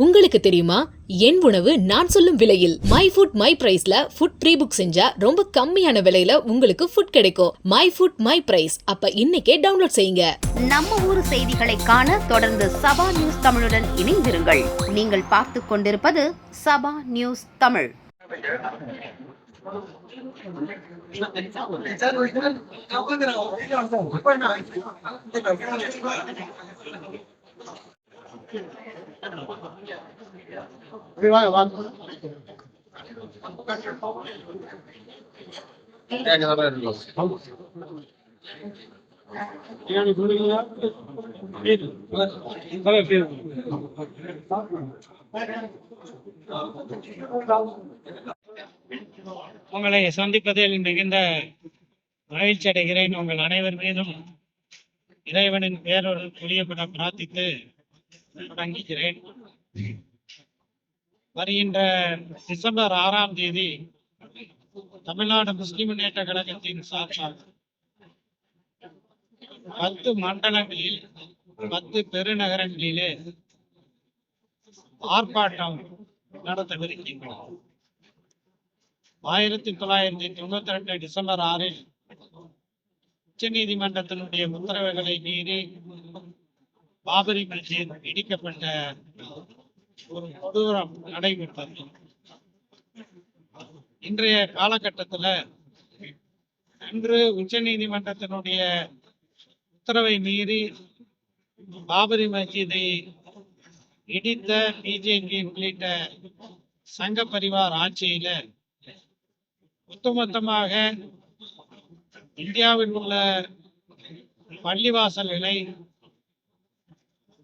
உங்களுக்கு தெரியுமா, என் உணவு நான் சொல்லும் விலையில். மை ஃபுட் மை பிரைஸ்ல ஃபுட் ப்ரீ புக் செஞ்சா ரொம்ப கம்மியான விலையில உங்களுக்கு ஃபுட் கிடைக்கும். My food my price. அப்ப இன்னைக்கே டவுன்லோட் செய்யுங்க. நம்ம ஊர் செய்திகளை காண தொடர்ந்து சபா நியூஸ் தமிழுடன் இணைந்திருங்கள். நீங்கள் பார்த்து கொண்டிருப்பது சபா நியூஸ் தமிழ். உங்களை சந்திப்பதில் மிகுந்த மகிழ்ச்சி அடைகிறேன். உங்கள் அனைவர் மீதும் இறைவனின் பேரோடு புரியப்பட பிரார்த்தித்து தொடங்குகிறேன். வருகின்ற டிசம்பர் 6ஆம் தேதி தமிழ்நாடு முஸ்லிம் முன்னேற்ற கழகத்தின் சார்பாக 10 மண்டலங்களில் 10 பெருநகரங்களிலே ஆர்ப்பாட்டம் நடத்தவிருக்கின்றோம். 1992 டிசம்பர் 6இல் உச்ச நீதிமன்றத்தினுடைய உத்தரவுகளை மீறி பாபரி மஸ்ஜித் இடிக்கப்பட்ட ஒரு கொடூரம் நடைபெற்றது. இன்றைய காலகட்டத்தில் இன்று உச்ச நீதிமன்றத்தினுடைய உத்தரவை மீறி பாபரி மஸ்ஜிதை இடித்த பிஜேபி உள்ளிட்ட சங்க பரிவார் ஆட்சியில ஒட்டுமொத்தமாக இந்தியாவில் உள்ள பள்ளிவாசல்களை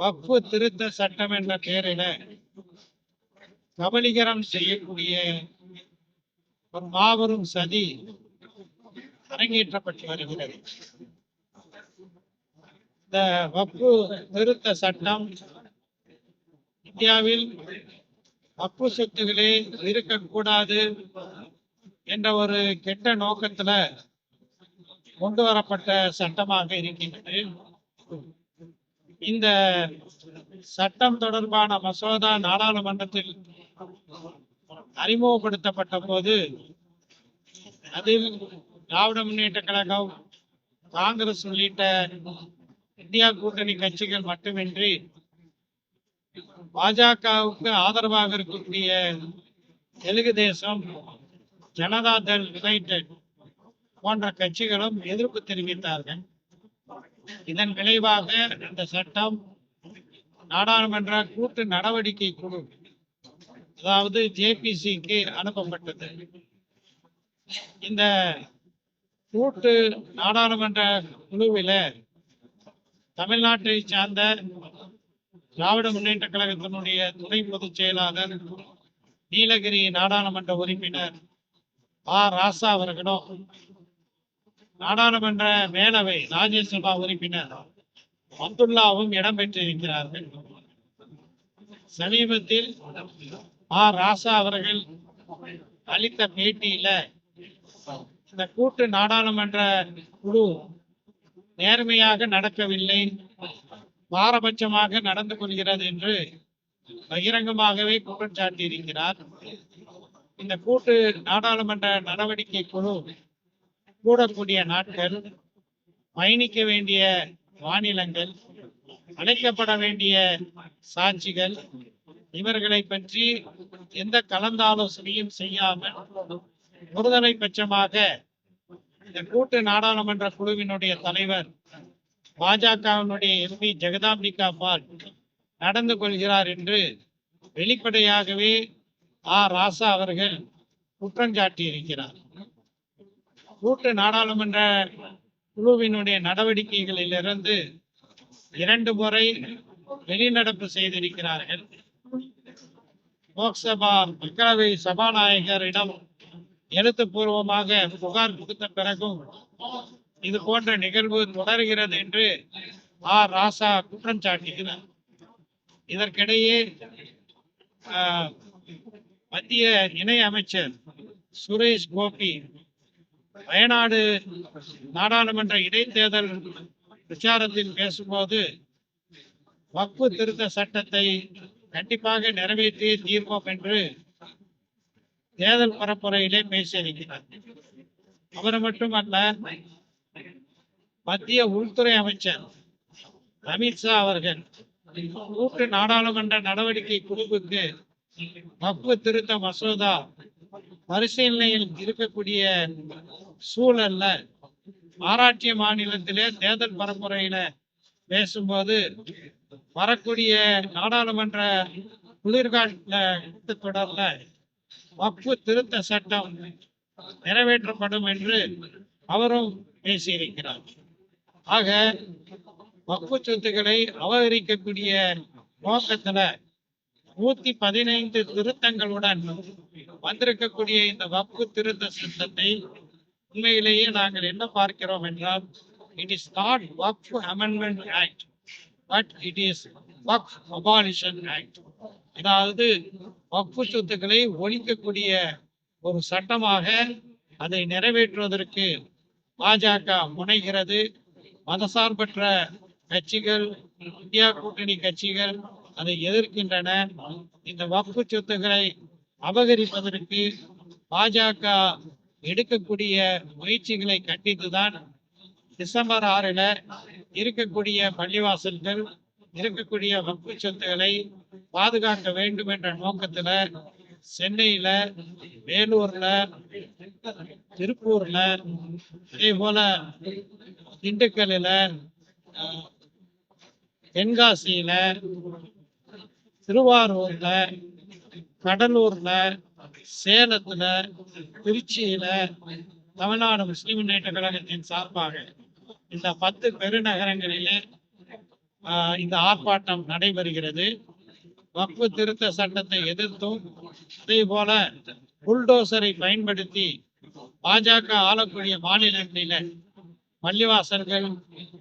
வக்ஃபு திருத்த சட்டம் என்ற பெயரில கபலீகரம் செய்யக்கூடிய ஒரு மாபெரும் சதி அரங்கேற்றப்பட்டு வருகிறது. இந்த வக்ஃபு திருத்த சட்டம் இந்தியாவில் வக்ஃபு சொத்துகளே இருக்கக்கூடாது என்ற ஒரு கெட்ட நோக்கத்துல கொண்டு வரப்பட்ட சட்டமாக இருக்கின்றது. இந்த சட்டம் தொடர்பான மசோதா நாடாளுமன்றத்தில் அறிமுகப்படுத்தப்பட்ட போது அதில் திராவிட முன்னேற்ற கழகம், காங்கிரஸ் உள்ளிட்ட இந்தியா கூட்டணி கட்சிகள் மட்டுமின்றி பாஜகவுக்கு ஆதரவாக இருக்கக்கூடிய தெலுங்கு தேசம், ஜனதா தள் யுனைடெட் போன்ற கட்சிகளும் எதிர்ப்பு தெரிவித்தார்கள். இதன் விளைவாக இந்த சட்டம் நாடாளுமன்ற கூட்டு நடவடிக்கை குழு, அதாவது ஜேபிசிக்கு அனுப்பப்பட்டது. இந்த கூட்டு நாடாளுமன்ற குழுவில தமிழ்நாட்டை சார்ந்த திராவிட முன்னேற்ற கழகத்தினுடைய துணை பொதுச் செயலாளர், நீலகிரி நாடாளுமன்ற உறுப்பினர் ராசா அவர்களும், நாடாளுமன்ற மேலவை ராஜ்யசபா உறுப்பினர் அப்துல்லாவும் இடம்பெற்றிருக்கிறார்கள். சமீபத்தில் ராசா அவர்கள் அளித்த பேட்டியில இந்த கூட்டு நாடாளுமன்ற குழு நேர்மையாக நடக்கவில்லை, பாரபட்சமாக நடந்து கொள்கிறது என்று பகிரங்கமாகவே குற்றம் சாட்டியிருக்கிறார். இந்த கூட்டு நாடாளுமன்ற நடவடிக்கை குழு கூடக்கூடிய நாட்கள், பயணிக்க வேண்டிய மாநிலங்கள், அழைக்கப்பட வேண்டிய சாட்சிகள், இவர்களை பற்றி எந்த கலந்தாலோசனையும் செய்யாமல் ஒருதலை பட்சமாக இந்த கூட்டு நாடாளுமன்ற குழுவினுடைய தலைவர் பாஜகவினுடைய எம்பி ஜெகதாம்பிகா பால் நடந்து கொள்கிறார் என்று வெளிப்படையாகவே ராசா அவர்கள் குற்றம் சாட்டியிருக்கிறார். கூட்டு நாடாளுமன்ற குழுவினுடைய நடவடிக்கைகளிலிருந்து 2 முறை வெளிநடப்பு செய்திருக்கிறார்கள். லோக்சபா மக்களவை சபாநாயகரிடம் எழுத்துப்பூர்வமாக புகார் கொடுத்த பிறகும் இது போன்ற நிகழ்வு தொடர்கிறது என்று ராசா குற்றம் சாட்டுகிறார். இதற்கிடையே மத்திய இணை அமைச்சர் சுரேஷ் கோபி வயநாடு நாடாளுமன்ற இடைத்தேர்தல் பிரச்சாரத்தில் பேசும்போது வக்ஃபு திருத்த சட்டத்தை கண்டிப்பாக நிறைவேற்றியே தீர்வோம் என்று தேர்தல் பரப்புரையிலே பேசியிருக்கிறார். அவர் மட்டுமல்ல, மத்திய உள்துறை அமைச்சர் அமித்ஷா அவர்கள் கூட்டு நாடாளுமன்ற நடவடிக்கை குழுவுக்கு வக்ஃபு திருத்த மசோதா பரிசீலனையில் இருக்கக்கூடிய சூழல்ல மராட்டிய மாநிலத்திலே தேர்தல் பரப்புரையில பேசும்போது வரக்கூடிய நாடாளுமன்ற குளிர்கால கூட்டத்தொடர்ல வக்ஃபு திருத்த சட்டம் நிறைவேற்றப்படும் என்று அவரும் பேசியிருக்கிறார். ஆக வக்ஃபு சொத்துக்களை அபகரிக்கக்கூடிய நோக்கத்துல 115 திருத்தங்களுடன் வந்திருக்கக்கூடிய இந்த வக்ஃபு திருத்த சட்டத்தை உண்மையிலேயே நாங்கள் என்ன பார்க்கிறோம் என்றால், it is not Waqf amendment act, but it is Waqf abolition act. அதாவது வக்ஃபு சொத்துக்களை ஒழிக்கக்கூடிய ஒரு சட்டமாக அதை நிறைவேற்றுவதற்கு பாஜக முனைகிறது. மதசார்பற்ற கட்சிகள், இந்தியா கூட்டணி கட்சிகள் அதை எதிர்க்கின்றன. இந்த வக்ஃபு சொத்துக்களை அபகரிப்பதற்கு பாஜக எடுக்கக்கூடிய முயற்சிகளை கண்டித்துதான் டிசம்பர் 6 இருக்கக்கூடிய பள்ளிவாசல்கள், இருக்கக்கூடிய வக்ஃபு சொத்துக்களை பாதுகாக்க வேண்டும் என்ற நோக்கத்துல சென்னையில, வேலூர்ல, திருப்பூர்ல, அதே போல திண்டுக்கல்ல, தென்காசியில, திருவாரூர்ல, கடலூர்ல, சேலத்துல, திருச்சியில தமிழ்நாடு முஸ்லிம் முன்னேற்ற கழகத்தின் சார்பாக இந்த 10 பெருநகரங்களிலே இந்த ஆர்ப்பாட்டம் நடைபெறுகிறது. வக்ஃபு திருத்த சட்டத்தை எதிர்த்தும், அதே போல புல்டோசரை பயன்படுத்தி பாஜக ஆளக்கூடிய மாநிலங்களில பள்ளிவாசல்கள்,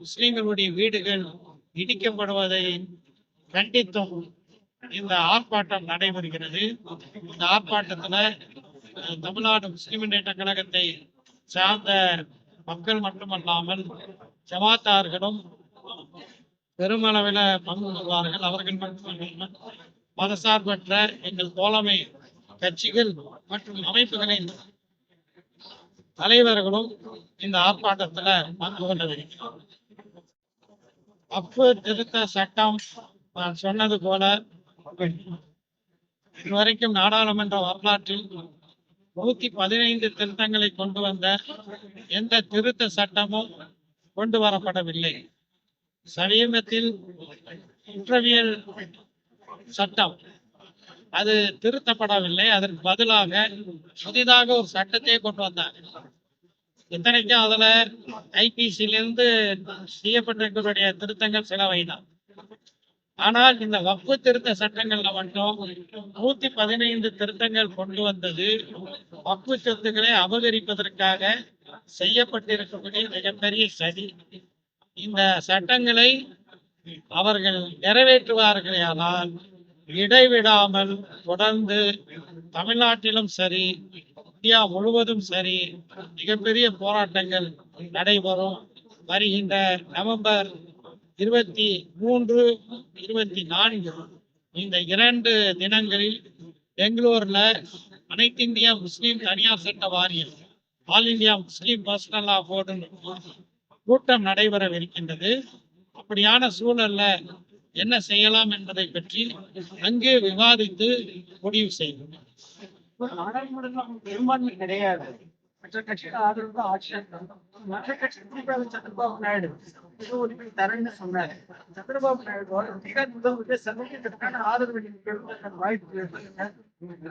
முஸ்லிம்களுடைய வீடுகள் இடிக்கப்படுவதை கண்டித்தும் இந்த ஆர்ப்பாட்டம் நடைபெறுகிறது. இந்த ஆர்ப்பாட்டத்துல தமிழ்நாடு முஸ்லிம் முன்னேற்ற கழகத்தை சார்ந்த மக்கள் மட்டுமல்லாமல் ஜமாத்தார்களும் பெருமளவில் பங்கு கொள்வார்கள். அவர்கள் மட்டுமல்லாமல் மதசார்பற்ற எங்கள் தோழமை கட்சிகள் மற்றும் அமைப்புகளின் தலைவர்களும் இந்த ஆர்ப்பாட்டத்துல பங்கு கொண்டிருக்கிறார். வக்ஃபு திருத்த சட்டம் நான் சொன்னது போல இதுவரைக்கும் நாடாளுமன்ற வரலாற்றில் 115 திருத்தங்களை கொண்டு வந்த எந்த திருத்த சட்டமும் கொண்டு வரப்படவில்லை. சமீபத்தில் குற்றவியல் சட்டம் அது திருத்தப்படவில்லை. அதற்கு பதிலாக புதிதாக ஒரு சட்டத்தையே கொண்டு வந்தாங்க. இத்தனைக்கும் அதுல ஐபிசியிலிருந்து செய்யப்பட்டிருக்கக்கூடிய திருத்தங்கள் சிலவைதான். ஆனால் இந்த வக்ஃபு திருத்த சட்டங்கள்ல மட்டும் 115 திருத்தங்கள் கொண்டு வந்தது வக்ஃபு சொத்துக்களை அபகரிப்பதற்காக செய்யப்பட்டிருக்கக்கூடிய மிகப்பெரிய சதி. இந்த சட்டங்களை அவர்கள் நிறைவேற்றுவார்களேயானால் இடைவிடாமல் தொடர்ந்து தமிழ்நாட்டிலும் சரி, இந்தியா முழுவதும் சரி, மிகப்பெரிய போராட்டங்கள் நடைபெறும். வருகின்ற நவம்பர் 23, 24 இந்த 2 தினங்களில் பெங்களூர்ல அனைத்து இந்தியா முஸ்லீம் தனியார் சட்ட வாரியம், all India Muslim personal law board கூட்டம் நடைபெறவிருக்கின்றது. அப்படியான சூழல்ல என்ன செய்யலாம் என்பதை பற்றி அங்கே விவாதித்து முடிவு செய்வோம். பெரும்பான்மை கிடையாது. மற்ற கட்சிக்கு ஆதரவு தான் ஆட்சி. மற்ற கட்சி குறிப்பாக சந்திரபாபு நாயுடு உரிமை தரேன்னு சொன்னாரு. சந்திரபாபு நாயுடு பீகார் முதல்வருக்கு சந்திக்கிறதுக்கான ஆதரவு வாய்ப்பு.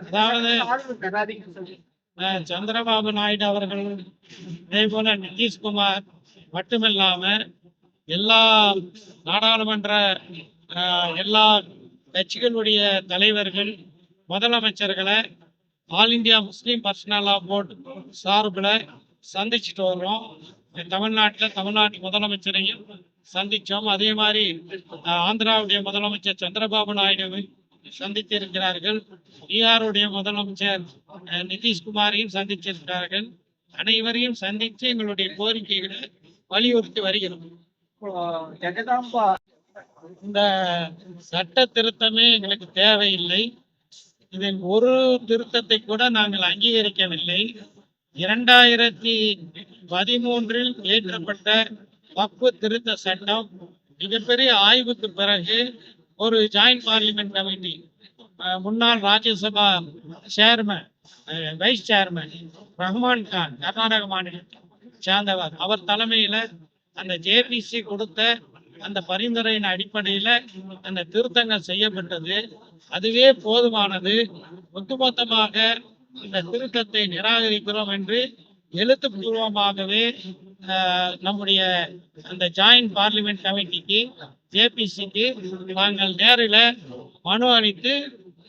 அதாவது சந்திரபாபு நாயுடு அவர்கள், அதே போல நிதிஷ்குமார் மட்டுமில்லாம எல்லா நாடாளுமன்ற எல்லா கட்சிகளுடைய தலைவர்கள், முதலமைச்சர்களை all India Muslim personal law board சார்பில் சந்திச்சுட்டு வர்றோம். தமிழ்நாட்டு முதலமைச்சரையும் சந்திச்சோம். அதே மாதிரி ஆந்திராவுடைய முதலமைச்சர் சந்திரபாபு நாயுடுவை சந்தித்திருக்கிறார்கள். பீகாருடைய முதலமைச்சர் நிதிஷ்குமாரையும் சந்திச்சிருக்கிறார்கள். அனைவரையும் சந்தித்து எங்களுடைய கோரிக்கைகளை வலியுறுத்தி வருகிறோம். ஜெகதாம்பா இந்த சட்ட திருத்தமே எங்களுக்கு தேவையில்லை. இதில் ஒரு திருத்தத்தை கூட நாங்கள் அங்கீகரிக்கவில்லை. 2013 இயற்றப்பட்ட வக்ஃபு திருத்த சட்டம் மிகப்பெரிய ஆய்வுக்கு பிறகு ஒரு ஜாயிண்ட் பார்லிமெண்ட் கமிட்டி, முன்னாள் Rajya Sabha chairman, vice chairman Rahman Khan, Karnataka மாநிலத்தை சேர்ந்தவர், அவர் தலைமையில அந்த ஜேபிசி கொடுத்த அந்த பரிந்துரையின் அடிப்படையில அந்த திருத்தங்கள் செய்யப்பட்டது. அதுவே போதுமானது. ஒட்டுமொத்தமாக இந்த திருத்தத்தை நிராகரிக்கிறோம் என்று எழுத்துப்பூர்வமாகவே நம்முடைய அந்த ஜாயிண்ட் பார்லிமெண்ட் கமிட்டிக்கு, ஜேபிசிக்கு நாங்கள் நேரில் மனு அளித்து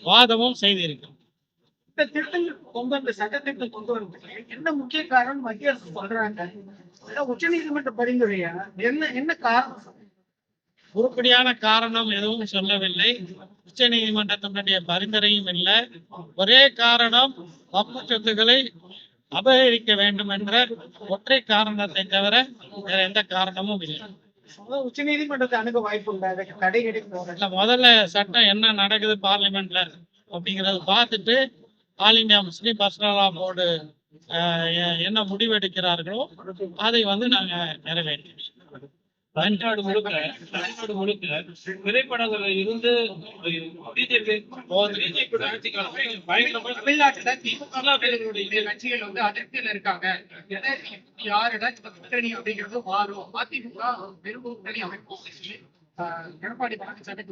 வாதமும் செய்திருக்கிறோம். இந்த திருத்தங்கள் இந்த சட்ட திருத்தம் கொண்டு வரதுக்கு என்ன முக்கிய காரணம் மத்திய அரசு சொல்றாங்க? உச்ச நீதிமன்ற பரிந்துரையா? என்ன காரணம்? உருப்படியான காரணம் எதுவும் சொல்லவில்லை. உச்ச நீதிமன்றத்தினுடைய பரிந்துரையும் இல்லை. ஒரே காரணம், வக்ஃபு சொத்துக்களை அபகரிக்க வேண்டும் என்ற ஒற்றை காரணத்தை தவிர வேற எந்த காரணமும் இல்லை. உச்ச நீதிமன்றத்தை அணுக வாய்ப்பு இல்லை, தடை கிடைக்கும். முதல்ல சட்டம் என்ன நடக்குது பார்லிமெண்ட்ல அப்படிங்கறத பார்த்துட்டு all India Muslim personal law board என்ன முடிவெடுக்கிறார்களோ அதை நாங்க நிறைவேற்றோம். தமிழ்நாடு முழுக்க திரைப்படங்கள்ல இருந்து தமிழ்நாட்டுல திமுக கட்சிகள் அதிருப்தியில இருக்காங்க. யாரிடம் கூட்டணி அப்படிங்கிறது மாறும், அதிமுக வெறும் கூட்டணி அமைப்போம் எடப்பாடி பழனிசாமி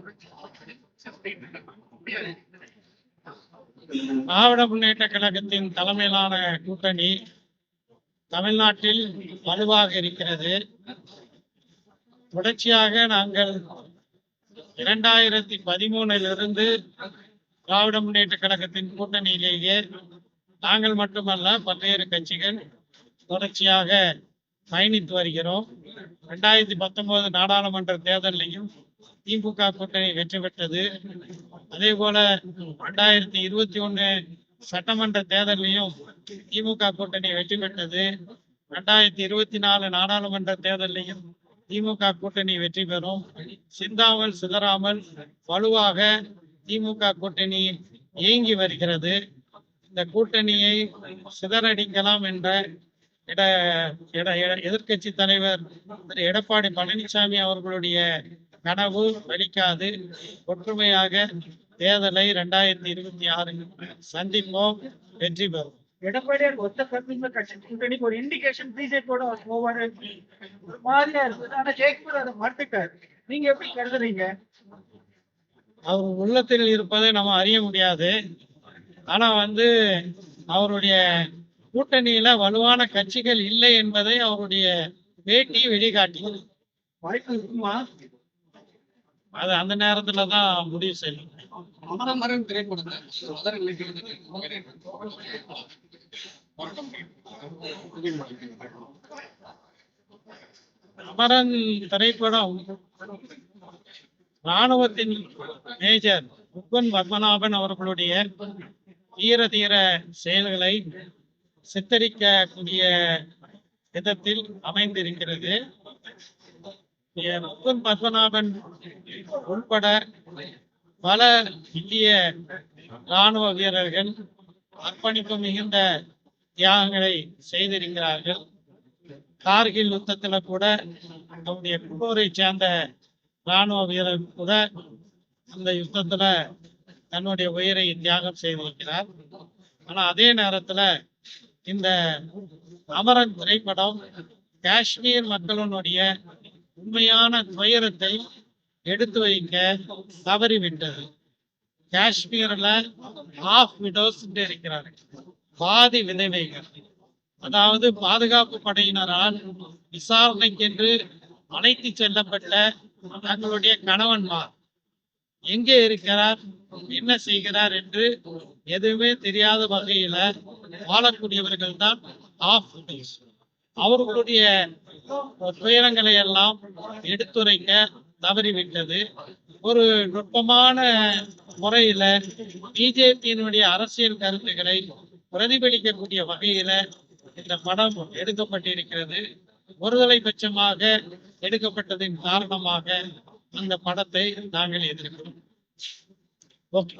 திராவிட முன்னேற்ற கழகத்தின் தலைமையிலான கூட்டணி தமிழ்நாட்டில் வலுவாக இருக்கிறது. தொடர்ச்சியாக நாங்கள் 2013 திராவிட முன்னேற்ற கழகத்தின் கூட்டணியிலேயே நாங்கள் மட்டுமல்ல பல்வேறு கட்சிகள் தொடர்ச்சியாக பயணித்து வருகிறோம். 2019 நாடாளுமன்ற தேர்தலையும் திமுக கூட்டணி வெற்றி பெற்றது. அதே போல 2021 சட்டமன்ற தேர்தலையும் திமுக கூட்டணி வெற்றி பெற்றது. 2024 நாடாளுமன்ற தேர்தலையும் திமுக கூட்டணி வெற்றி பெறும். சிந்தாமல் சிதறாமல் வலுவாக திமுக கூட்டணி இயங்கி வருகிறது. இந்த கூட்டணியை சிதறடிக்கலாம் என்ற எதிர்கட்சி தலைவர் திரு எடப்பாடி பழனிசாமி அவர்களுடைய கனவு வலிக்காது. ஒற்றுமையாக தேர்தலை 2026 சந்திப்போம், வெற்றி பெறும். எடப்பாடியார் ஒத்த கட்சி கூட்டணி ஒரு இண்டிகேஷன் பிஜேபியோட ஒரு மாதிரியா இருக்குது. ஆனா ஜெயக்குமார் அதை மறுத்துட்டார். நீங்க எப்படி கருதுறீங்க? அவர் உள்ளத்தில் இருப்பதை நம்ம அறிய முடியாது. ஆனா அவருடைய கூட்டணியில வலுவான கட்சிகள் இல்லை என்பதை அவருடைய பேட்டி வெளிக்காட்டியது. வாய்ப்பு இருக்குமா? அது அந்த நேரத்துலதான் முடிவு செய்யும். அமரமரம் திரைப்படத்தை அமரன் திரைப்படம் இராணுவத்தின் மேஜர் முகுந்த் பத்மநாபன் அவர்களுடைய தீர செயல்களை சித்தரிக்கக்கூடிய விதத்தில் அமைந்திருக்கிறது. முகுந்த் பத்மநாபன் உட்பட பல இந்திய இராணுவ வீரர்கள் அர்ப்பணிப்பு மிகுந்த தியாகங்களை செய்திருக்கிறார்கள். கார்கில் யுத்தத்துல கூட நம்முடைய குன்னூரை சேர்ந்த இராணுவ வீரர் கூட அந்த யுத்தத்துல தன்னுடைய உயிரை தியாகம் செய்திருக்கிறார். ஆனா அதே நேரத்துல இந்த அமரன் திரைப்படம் காஷ்மீர் மக்களினுடைய உண்மையான துயரத்தை எடுத்து வைக்க தவறிவிட்டது. காஷ்மீர்ல ஆஃப் விடோஸ் இருக்கிறார்கள், பாதி விதவைகள். அதாவது பாதுகாப்பு படையினரால் விசாரணைக்கென்று அழைத்து செல்லப்பட்ட தங்களுடைய கணவன்மார் எங்கே இருக்கிறார், என்ன செய்கிறார் என்று எதுவுமே தெரியாத வகையில வாழக்கூடியவர்கள் தான் ஆஃப் விடோஸ். அவர்களுடைய துயரங்களை எல்லாம் எடுத்துரைக்க தவறிவிட்டது. ஒரு நுட்பமான முறையில பிஜேபியினுடைய அரசியல் கருத்துக்களை பிரதிபலிக்கக்கூடிய வகையில இந்த படம் எடுக்கப்பட்டிருக்கிறது. ஒருதலை பட்சமாக எடுக்கப்பட்டதின் காரணமாக அந்த படத்தை நாங்கள் எதிர்க்கிறோம். ஓகே.